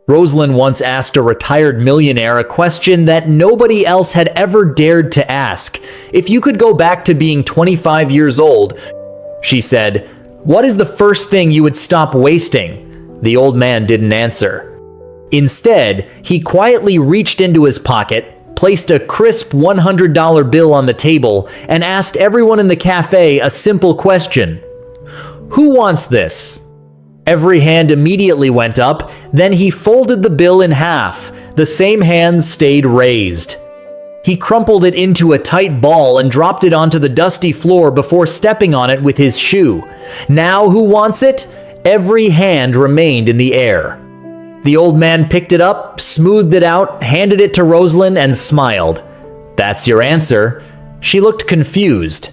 Roselyn once asked a retired millionaire a question that nobody else had ever dared to ask. If you could go back to being 25 years old, she said, "What is the first thing you would stop wasting?" The old man didn't answer. Instead, he quietly reached into his pocket, placed a crisp $100 bill on the table, and asked everyone in the cafe a simple question. "Who wants this?" Every hand immediately went up, then he folded the bill in half. The same hands stayed raised. He crumpled it into a tight ball and dropped it onto the dusty floor before stepping on it with his shoe. "Now who wants it?" Every hand remained in the air. The old man picked it up, smoothed it out, handed it to Roselyn, and smiled. "That's your answer." She looked confused.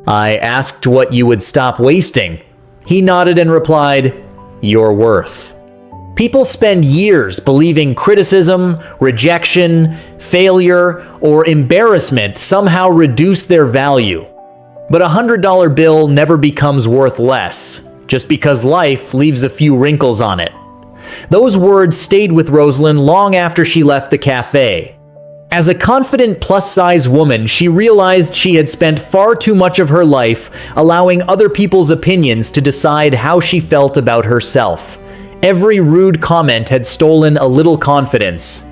"I asked what you would stop wasting." He nodded and replied, "Your worth." People spend years believing criticism, rejection, failure, or embarrassment somehow reduce their value. But a $100 bill never becomes worth less, just because life leaves a few wrinkles on it. Those words stayed with Roselyn long after she left the cafe. As a confident plus-size woman, she realized she had spent far too much of her life allowing other people's opinions to decide how she felt about herself. Every rude comment had stolen a little confidence.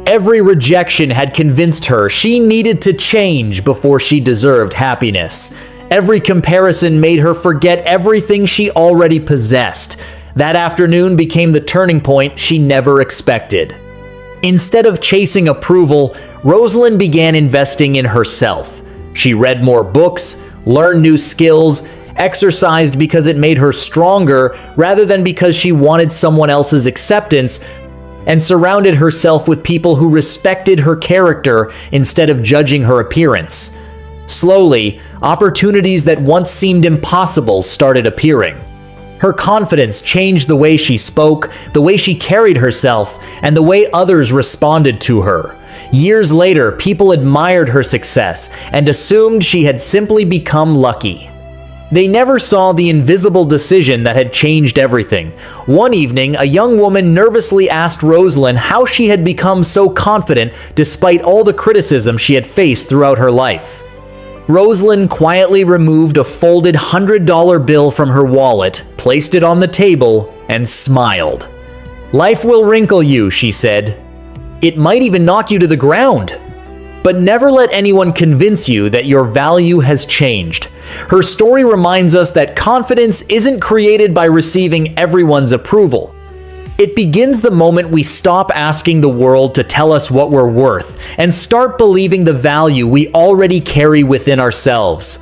Every rejection had convinced her she needed to change before she deserved happiness. Every comparison made her forget everything she already possessed. That afternoon became the turning point she never expected. Instead of chasing approval, Roselyn began investing in herself. She read more books, learned new skills, exercised because it made her stronger rather than because she wanted someone else's acceptance, and surrounded herself with people who respected her character instead of judging her appearance. Slowly, opportunities that once seemed impossible started appearing. Her confidence changed the way she spoke, the way she carried herself, and the way others responded to her. Years later, people admired her success and assumed she had simply become lucky. They never saw the invisible decision that had changed everything. One evening, a young woman nervously asked Roselyn how she had become so confident despite all the criticism she had faced throughout her life. Roselyn quietly removed a folded $100 bill from her wallet, placed it on the table, and smiled. "Life will wrinkle you," she said. "It might even knock you to the ground. But never let anyone convince you that your value has changed." Her story reminds us that confidence isn't created by receiving everyone's approval. It begins the moment we stop asking the world to tell us what we're worth and start believing the value we already carry within ourselves.